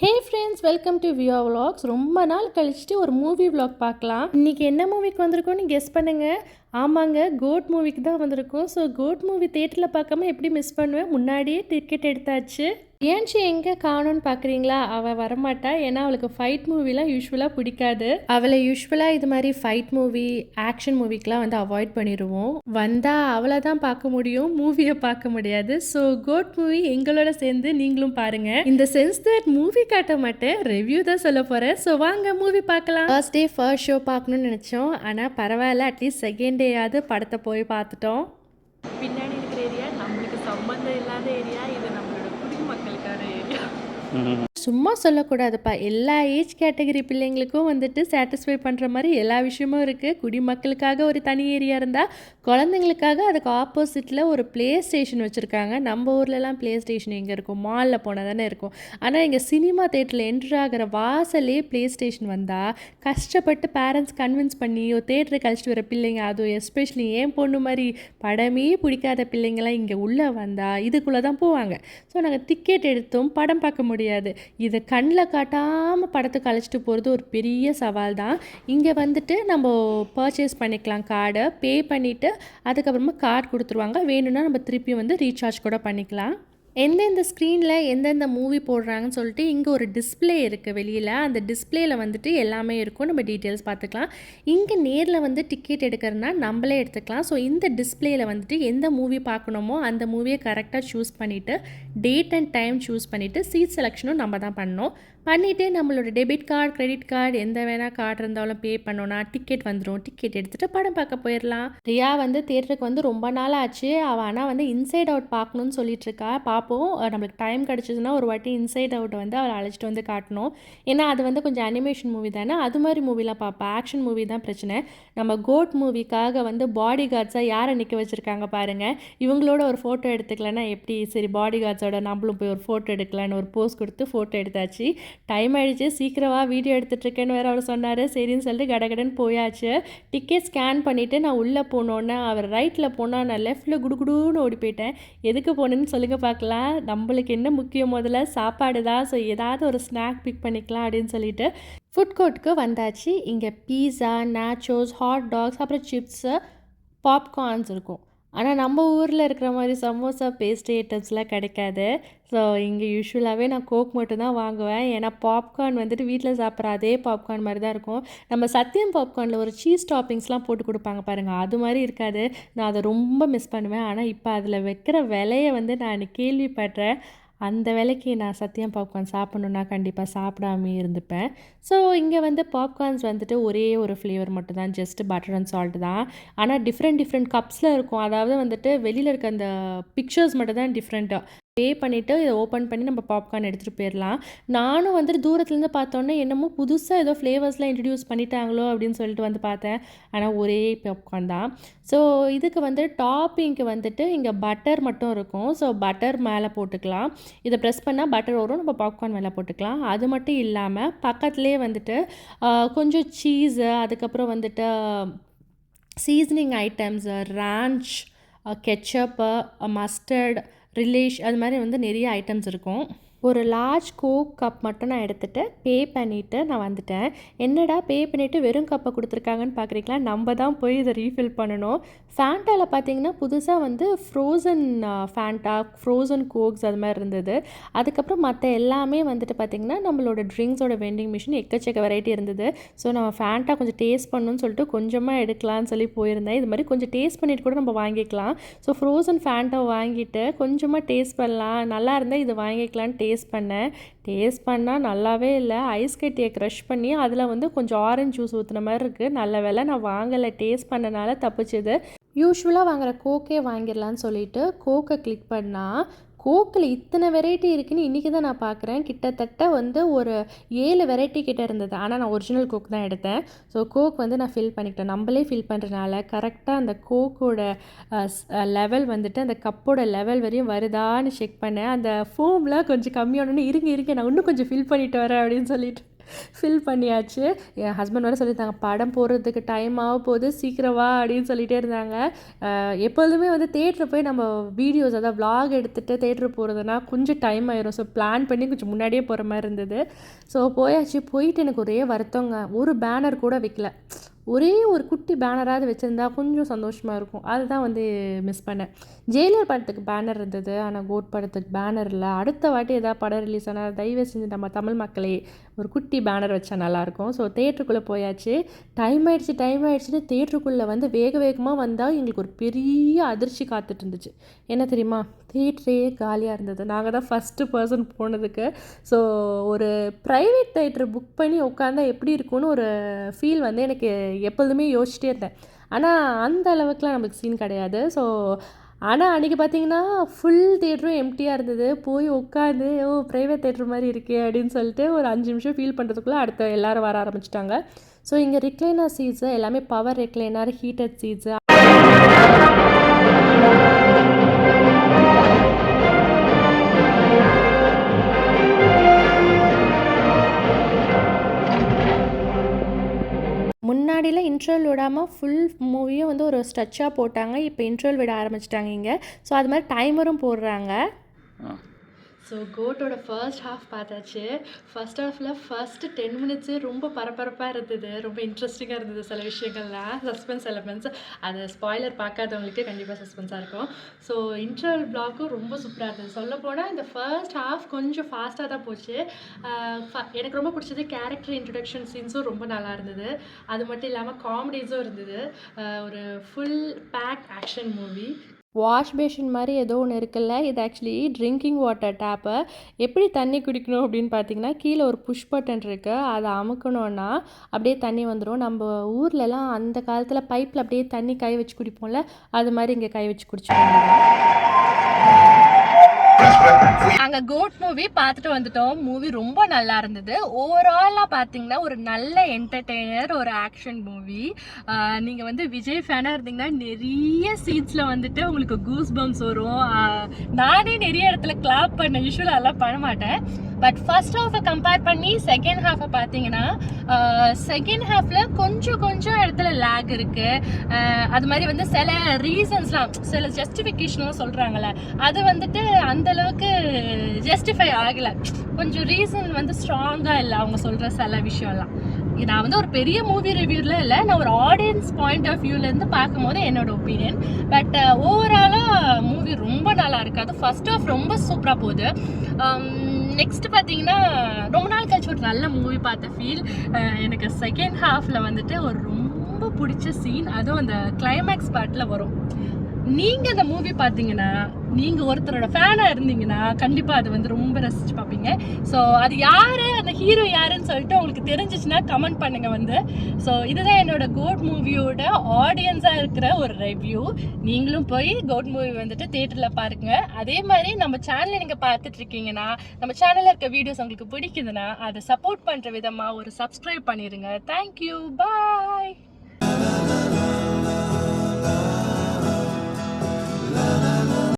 Hey friends, welcome to Vio vlogs. ரொம்ப நாள் கழிச்சுட்டு ஒரு மூவி விலாக் பார்க்கலாம். இன்றைக்கி என்ன மூவிக்கு வந்திருக்கோன்னு கெஸ் பண்ணுங்கள். ஆமாங்க, கோட் மூவிக்கு தான் வந்திருக்கோம். ஸோ கோட் மூவி தேட்டரில் பார்க்காம எப்படி மிஸ் பண்ணுவேன்? முன்னாடியே டிக்கெட் எடுத்தாச்சு. ஏன்ச்சி எங்கே காணோன்னு பார்க்குறீங்களா? அவள் வரமாட்டா. ஏன்னா அவளுக்கு ஃபைட் மூவிலாம் யூஸ்வலாக பிடிக்காது. அவளை யூஸ்வலாக இது மாதிரி ஃபைட் மூவி, ஆக்ஷன் மூவிக்கெலாம் வந்து அவாய்ட் பண்ணிடுவோம். வந்தால் அவளை தான் பார்க்க முடியும், மூவியை பார்க்க முடியாது. ஸோ கோட் மூவி எங்களோட சேர்ந்து நீங்களும் பாருங்கள். இந்த சென்ஸ் தட் மூவி காட்ட மாட்டேன், ரிவ்யூ தான் சொல்ல போகிறேன். ஸோ வாங்க மூவி பார்க்கலாம். ஃபர்ஸ்ட் டே ஃபர்ஸ்ட் ஷோ பார்க்கணும்னு நினச்சோம். ஆனால் பரவாயில்ல, அட்லீஸ்ட் செகண்ட் டேயாவது படத்தை போய் பார்த்துட்டோம். பின்னாடி இருக்கிற ஏரியா நம்மளுக்கு சம்பந்தம் இல்லாத ஏரியா, இது நம்மளோட குடிமக்களுக்கான ஏரியா. சும்மா சொல்லக்கூடாதுப்பா, எல்லா ஏஜ் கேட்டகரி பிள்ளைங்களுக்கும் வந்துட்டு சாட்டிஸ்ஃபை பண்ணுற மாதிரி எல்லா விஷயமும் இருக்குது. குடிமக்களுக்காக ஒரு தனி ஏரியா இருந்தால், குழந்தைங்களுக்காக அதுக்கு ஆப்போசிட்டில் ஒரு ப்ளே ஸ்டேஷன் வச்சுருக்காங்க. நம்ம ஊர்லலாம் ப்ளே ஸ்டேஷன் எங்கே இருக்கும்? மாலில் போனால் தானே இருக்கும். ஆனால் இங்கே சினிமா தேட்டரில் என்ட்ரு ஆகிற வாசலே ப்ளே ஸ்டேஷன் வந்தால் கஷ்டப்பட்டு பேரண்ட்ஸ் கன்வின்ஸ் பண்ணி தேட்டருக்கு கழிச்சிட்டு வர பிள்ளைங்க, அதுவும் எஸ்பெஷலி ஏன் பொண்ணு மாதிரி படமே பிடிக்காத பிள்ளைங்களாம் இங்கே உள்ளே வந்தால் இதுக்குள்ளே தான் போவாங்க. ஸோ நாங்கள் டிக்கெட் எடுத்தோம், படம் பார்க்க முடியாது. இதை கண்ணில் காட்டாமல் படத்துக்கு அழைச்சிட்டு போகிறது ஒரு பெரிய சவால் தான். இங்கே வந்துட்டு நம்ம பர்ச்சேஸ் பண்ணிக்கலாம், கார்டை பே பண்ணிவிட்டு அதுக்கப்புறமா கார்டு கொடுத்துருவாங்க. வேணும்னா நம்ம திருப்பி வந்து ரீசார்ஜ் கூட பண்ணிக்கலாம். எந்தெந்த ஸ்க்ரீனில் எந்தெந்த மூவி போடுறாங்கன்னு சொல்லிட்டு இங்கே ஒரு டிஸ்பிளே இருக்குது வெளியில். அந்த டிஸ்பிளேயில் வந்துட்டு எல்லாமே இருக்கும், நம்ம டீட்டெயில்ஸ் பார்த்துக்கலாம். இங்கே நேரில் வந்து டிக்கெட் எடுக்கிறதுனா நம்மளே எடுத்துக்கலாம். ஸோ இந்த டிஸ்பிளேயில் வந்துட்டு எந்த மூவி பார்க்கணுமோ அந்த மூவியை கரெக்டாக சூஸ் பண்ணிவிட்டு டேட் அண்ட் டைம் சூஸ் பண்ணிவிட்டு சீட் செலெக்ஷனும் நம்ம தான் பண்ணணும். பண்ணிவிட்டு நம்மளோட டெபிட் கார்டு, கிரெடிட் கார்டு, எந்த வேணால் கார்டு இருந்தாலும் பே பண்ணோன்னா டிக்கெட் வந்துடும். டிக்கெட் எடுத்துகிட்டு படம் பார்க்க போயிடலாம். ரியா வந்து தேட்டருக்கு வந்து ரொம்ப நாள் ஆச்சு. அவள் ஆனால் வந்து இன்சைட் அவுட் பார்க்கணுன்னு சொல்லிட்டு இருக்கா. பார்ப்போம், நம்மளுக்கு டைம் கிடச்சிதுன்னா ஒரு வாட்டி இன்சைட் அவுட்டை வந்து அவளை அழைச்சிட்டு வந்து காட்டணும். ஏன்னா அது வந்து கொஞ்சம் அனிமேஷன் மூவி தானே, அது மாதிரி மூவிலாம் பார்ப்பேன். ஆக்ஷன் மூவி தான் பிரச்சனை. நம்ம கோட் மூவிக்காக வந்து பாடி கார்ட்ஸாக யாரை நிற்க வச்சுருக்காங்க பாருங்கள். இவங்களோட ஒரு ஃபோட்டோ எடுத்துக்கலன்னா எப்படி? சரி, பாடி கார்ட்ஸோட நம்மளும் போய் ஒரு ஃபோட்டோ எடுக்கலான்னு ஒரு போஸ் கொடுத்து ஃபோட்டோ எடுத்தாச்சு. டைம் ஆகிடுச்சு, சீக்கிரமாக வீடியோ எடுத்துகிட்ருக்கேன்னு வேறு அவர் சொன்னார். சரின்னு சொல்லிட்டு கடகடன்னு போயாச்சு. டிக்கெட் ஸ்கேன் பண்ணிவிட்டு நான் உள்ளே போனோன்னே அவர் ரைட்டில் போனால் நான் லெஃப்ட்டில் குடுகுடுன்னு ஓடி போயிட்டேன். எதுக்கு போனேன்னு சொல்லுங்கள் பார்க்கலாம். நம்மளுக்கு என்ன முக்கியம்? முதல்ல சாப்பாடு தான். ஸோ ஏதாவது ஒரு ஸ்நாக் பிக் பண்ணிக்கலாம் அப்படின்னு சொல்லிட்டு ஃபுட் கோர்ட்டுக்கு வந்தாச்சு. இங்கே பீஸா, நாச்சோஸ், ஹாட் டாக்ஸ், அப்புறம் சிப்ஸு, பாப்கார்ன்ஸ் இருக்கும். ஆனால் நம்ம ஊரில் இருக்கிற மாதிரி சமோசா, பேஸ்ட்ரி ஐட்டம்ஸ்லாம் கிடைக்காது. ஸோ இங்கே யூஸ்வலாகவே நான் கோக் மட்டும் தான் வாங்குவேன். ஏன்னா பாப்கார்ன் வந்துட்டு வீட்டில் சாப்பிட்ற அதே பாப்கார்ன் மாதிரி தான் இருக்கும். நம்ம சத்தியம் பாப்கார்னில் ஒரு சீஸ் டாப்பிங்ஸ்லாம் போட்டு கொடுப்பாங்க பாருங்கள், அது மாதிரி இருக்காது. நான் அதை ரொம்ப மிஸ் பண்ணுவேன். ஆனால் இப்போ அதில் வைக்கிற விலையை வந்து நான் கேள்விப்படுறேன். அந்த விலைக்கு நான் சத்தியம் பாப்கார்ன் சாப்பிட்ணுன்னா கண்டிப்பாக சாப்பிடாமே இருந்துப்பேன். ஸோ இங்கே வந்து பாப்கார்ன்ஸ் வந்துட்டு ஒரே ஒரு ஃப்ளேவர் மட்டும் தான், ஜஸ்ட் பட்டர் அண்ட் சால்ட் தான். ஆனால் டிஃப்ரெண்ட் கப்ஸில் இருக்கும். அதாவது வந்துட்டு வெளியில் இருக்க அந்த பிக்சர்ஸ் மட்டும் தான் டிஃப்ரெண்ட்டாக. பே பண்ணிவிட்டு இதை ஓப்பன் பண்ணி நம்ம பாப்கார்ன் எடுத்துகிட்டு போயிடலாம். நானும் வந்துட்டு தூரத்துலேருந்து பார்த்தோன்னே என்னமோ புதுசாக ஏதோ ஃப்ளேவர்ஸ்லாம் இன்ட்ரடியூஸ் பண்ணிட்டாங்களோ அப்படின்னு சொல்லிட்டு வந்து பார்த்தேன். ஆனால் ஒரே பாப்கார்ன் தான். ஸோ இதுக்கு வந்து டாப்பிங்க்கு வந்துட்டு இங்கே பட்டர் மட்டும் இருக்கும். ஸோ பட்டர் மேலே போட்டுக்கலாம். இதை ப்ரெஸ் பண்ணால் பட்டர் வரும், நம்ம பாப்கார்ன் மேலே போட்டுக்கலாம். அது மட்டும் இல்லாமல் பக்கத்துலேயே வந்துட்டு கொஞ்சம் சீஸு, அதுக்கப்புறம் வந்துட்டு seasoning items, ranch, ketchup, mustard, relish, அது மாதிரி வந்து நிறைய ஐட்டம்ஸ் இருக்கும். ஒரு லார்ஜ் கோக் கப் மட்டும் நான் எடுத்துகிட்டு பே பண்ணிவிட்டு நான் வந்துட்டேன். என்னடா பே பண்ணிவிட்டு வெறும் கப்பை கொடுத்துருக்காங்கன்னு பார்க்குறீங்களா? நம்ம தான் போய் இதை ரீஃபில் பண்ணணும். ஃபேண்டாவில் பார்த்தீங்கன்னா புதுசாக வந்து ஃப்ரோசன் ஃபேண்டா, ஃப்ரோசன் கோக்ஸ் அது மாதிரி இருந்தது. அதுக்கப்புறம் மற்ற எல்லாமே வந்துட்டு பார்த்திங்கன்னா நம்மளோட ட்ரிங்க்ஸோட வெண்டிங் மிஷின் எக்கச்சக்க வெரைட்டி இருந்தது. ஸோ நம்ம ஃபேண்டா கொஞ்சம் டேஸ்ட் பண்ணணும்னு சொல்லிட்டு கொஞ்சமாக எடுக்கலான்னு சொல்லி போயிருந்தேன். இது மாதிரி கொஞ்சம் டேஸ்ட் பண்ணிவிட்டு கூட நம்ம வாங்கிக்கலாம். ஸோ ஃப்ரோசன் ஃபேண்டா வாங்கிட்டு கொஞ்சமாக டேஸ்ட் பண்ணலாம், நல்லா இருந்தால் இது வாங்கிக்கலான்னு டேஸ்ட் பண்ணால் நல்லாவே இல்லை. ஐஸ் கட்டியை க்ரஷ் பண்ணி அதில் வந்து கொஞ்சம் ஆரஞ்சு ஜூஸ் ஊற்றுன மாதிரி இருக்குது. நல்ல வேளை நான் வாங்கலை, டேஸ்ட் பண்ணனால தப்பிச்சுது. யூஸ்வலாக வாங்குகிற கோக்கே வாங்கிடலான்னு சொல்லிட்டு கோக்கை கிளிக் பண்ணால் கோக்கில் இத்தனை வெரைட்டி இருக்குதுன்னு இன்றைக்கி தான் நான் பார்க்குறேன். கிட்டத்தட்ட வந்து ஒரு 7 வெரைட்டி கிட்டே இருந்தது. ஆனால் நான் ஒரிஜினல் கோக் தான் எடுத்தேன். ஸோ கோக் வந்து நான் ஃபில் பண்ணிக்கிட்டேன். நம்மளே ஃபில் பண்ணுறதுனால கரெக்டாக அந்த கோக்கோட லெவல் வந்துட்டு அந்த கப்போட லெவல் வரையும் வருதான்னு செக் பண்ணேன். அந்த ஃபோம்லாம் கொஞ்சம் கம்மியானோன்னு இருங்க நான் இன்னும் கொஞ்சம் ஃபில் பண்ணிட்டு வரேன் அப்படின்னு சொல்லிட்டு ஃபில் பண்ணியாச்சு. என் ஹஸ்பண்ட் வேறு சொல்லியிருந்தாங்க, படம் போடுறதுக்கு டைம் ஆக போகுது, சீக்கிரம் வா அப்படின்னு சொல்லிகிட்டே இருந்தாங்க. எப்பொழுதுமே வந்து தேட்டர் போய் நம்ம வீடியோஸ் அதாவது விலாக் எடுத்துகிட்டு தேட்டர் போகிறதுனா கொஞ்சம் டைம் ஆயிரும். ஸோ பிளான் பண்ணி கொஞ்சம் முன்னாடியே போகிற மாதிரி இருந்தது. ஸோ போயாச்சு. போயிட்டு எனக்கு ஒரே வருத்தங்க, ஒரு பேனர் கூட வைக்கல. ஒரே ஒரு குட்டி பேனராவது வச்சுருந்தா கொஞ்சம் சந்தோஷமாக இருக்கும். அதுதான் வந்து மிஸ் பண்ணேன். ஜெயிலர் படத்துக்கு பேனர் இருந்தது, ஆனால் கோட் படத்துக்கு பேனர் இல்லை. அடுத்த வாட்டி எதாவது படம் ரிலீஸ் ஆனால் தயவு செஞ்சு நம்ம தமிழ் மக்களே ஒரு குட்டி பேனர் வச்சா நல்லாயிருக்கும். ஸோ தேட்டருக்குள்ளே போயாச்சு. டைம் ஆயிடுச்சுன்னு தேட்டருக்குள்ளே வந்து வேக வேகமாக வந்தால் எங்களுக்கு ஒரு பெரிய அதிர்ச்சி காத்துட்டு இருந்துச்சு. என்ன தெரியுமா? தேட்டரே காலியாக இருந்தது. நாங்கள் தான் ஃபஸ்ட்டு பர்சன் போனதுக்கு. ஸோ ஒரு ப்ரைவேட் தேட்டர் புக் பண்ணி உட்காந்தா எப்படி இருக்கும்னு ஒரு ஃபீல் வந்து எனக்கு எப்பொழுதுமே யோசிச்சிட்டே இருந்தேன். ஆனால் அந்த அளவுக்குலாம் நமக்கு சீன் கிடையாது. ஸோ ஆனால் அன்றைக்கி பார்த்தீங்கன்னா ஃபுல் தேட்டரும் எம்டியாக இருந்தது. போய் உட்காந்து ப்ரைவேட் தேட்டர் மாதிரி இருக்கே அப்படின்னு சொல்லிட்டு ஒரு 5 நிமிஷம் ஃபீல் பண்ணுறதுக்குள்ளே அடுத்த எல்லோரும் வர ஆரம்பிச்சிட்டாங்க. ஸோ இங்கே ரிக்ளைனர் சீட்ஸு எல்லாமே பவர் ரிக்ளைனர், ஹீட்டட் சீட்ஸு. முன்னாடிலாம் இன்ட்ரோல் விடாமல் ஃபுல் மூவியும் வந்து ஒரு ஸ்ட்ரெச்சாக போட்டாங்க. இப்போ இன்ட்ரோல் விட ஆரம்பிச்சிட்டாங்க இங்கே. ஸோ அது மாதிரி டைமரும் போடுறாங்க. ஸோ கோட்டோட ஃபர்ஸ்ட் ஹாஃப் பார்த்தாச்சு. ஃபர்ஸ்ட் ஹாஃபில் ஃபர்ஸ்ட்டு 10 மினிட்ஸே ரொம்ப பரபரப்பாக இருந்தது, ரொம்ப இன்ட்ரெஸ்டிங்காக இருந்தது. சில விஷயங்கள்லாம் சஸ்பென்ஸ் எலமெண்ட்ஸ், அது ஸ்பாய்லர் பார்க்காதவங்களுக்கு கண்டிப்பாக சஸ்பென்ஸாக இருக்கும். ஸோ இன்ட்ரல் பிளாக்கும் ரொம்ப சூப்பராக இருந்தது. சொல்லப்போனால் இந்த ஃபர்ஸ்ட் ஹாஃப் கொஞ்சம் ஃபாஸ்ட்டாக தான் போச்சு. எனக்கு ரொம்ப பிடிச்சது கேரக்டர் இன்ட்ரடக்ஷன் சீன்ஸும் ரொம்ப நல்லா இருந்தது. அது மட்டும் இல்லாமல் காமெடிஸும் இருந்தது. ஒரு ஃபுல் பேக் ஆக்ஷன் மூவி. வாஷ் பேஷன் மாதிரி ஏதோ ஒன்று இருக்குல்ல, இது ஆக்சுவலி ட்ரிங்கிங் வாட்டர் டேப்பு. எப்படி தண்ணி குடிக்கணும் அப்படின்னு பார்த்தீங்கன்னா, கீழே ஒரு புஷ் பட்டன் இருக்குது, அதை அமுக்கணுன்னா அப்படியே தண்ணி வந்துடும். நம்ம ஊர்லலாம் அந்த காலத்தில் பைப்பில் அப்படியே தண்ணி கை வச்சு குடிப்போம்ல, அது மாதிரி இங்கே கை வச்சு குடிச்சுக்கோங்க. அங்கே கோட் மூவி பார்த்துட்டு வந்துட்டோம். மூவி ரொம்ப நல்லா இருந்தது. ஓவராலாக பார்த்தீங்கன்னா ஒரு நல்ல என்டர்டெய்னர், ஒரு ஆக்ஷன் மூவி. நீங்கள் வந்து விஜய் ஃபேனாக இருந்தீங்கன்னா நிறைய சீன்ஸில் வந்துட்டு உங்களுக்கு கூஸ் பம்ப்ஸ் வரும். நானே நிறைய இடத்துல கிளாப் பண்ண, யூஸ்வலாக அதெல்லாம் பண்ண மாட்டேன். பட் ஃபர்ஸ்ட் ஹாஃபை கம்பேர் பண்ணி செகண்ட் ஹாஃபை பார்த்தீங்கன்னா, செகண்ட் ஹாஃபில் கொஞ்சம் இடத்துல லேக் இருக்குது. அது மாதிரி வந்து சில ரீசன்ஸ்லாம், சில ஜஸ்டிஃபிகேஷன்லாம் சொல்கிறாங்கல்ல, அது வந்துட்டு அந்தளவுக்கு ஜஸ்டிஃபை ஆகலை. கொஞ்சம் ரீசன் வந்து ஸ்ட்ராங்காக இல்லை அவங்க சொல்கிற சில விஷயம்லாம். நான் வந்து ஒரு பெரிய மூவி ரிவ்யூவில் இல்லை, நான் ஒரு ஆடியன்ஸ் பாயிண்ட் ஆஃப் வியூலேருந்து பார்க்கும்போது என்னோட ஒப்பீனியன். பட் ஓவராலாக மூவி ரொம்ப நல்லா இருக்காது. ஃபர்ஸ்ட் ஹாஃப் ரொம்ப சூப்பராக போகுது. நெக்ஸ்ட் பார்த்தீங்கன்னா ரொம்ப நாள் கழிச்சு ஒரு நல்ல மூவி பார்த்த ஃபீல். எனக்கு செகண்ட் ஹாஃபில் வந்துட்டு ஒரு ரொம்ப பிடிச்ச சீன், அதுவும் அந்த கிளைமேக்ஸ் பார்ட்டில் வரும். நீங்கள் அந்த மூவி பார்த்தீங்கன்னா, நீங்கள் ஒருத்தரோட ஃபேனாக இருந்தீங்கன்னா கண்டிப்பாக அது வந்து ரொம்ப ரசித்து பார்ப்பீங்க. ஸோ அது யார், அந்த ஹீரோ யாருன்னு சொல்லிட்டு உங்களுக்கு தெரிஞ்சிச்சுன்னா கமெண்ட் பண்ணுங்கள் வந்து. ஸோ இதுதான் என்னோட கோட் மூவியோட ஆடியன்ஸாக இருக்கிற ஒரு ரிவ்யூ. நீங்களும் போய் கோட் மூவி வந்துட்டு தேட்டரில் பாருங்கள். அதே மாதிரி நம்ம சேனலை நீங்கள் பார்த்துட்ருக்கீங்கன்னா, நம்ம சேனலில் இருக்க வீடியோஸ் உங்களுக்கு பிடிக்குதுன்னா அதை சப்போர்ட் பண்ணுற விதமாக ஒரு சப்ஸ்கிரைப் பண்ணிடுங்க. தேங்க்யூ, பாய்.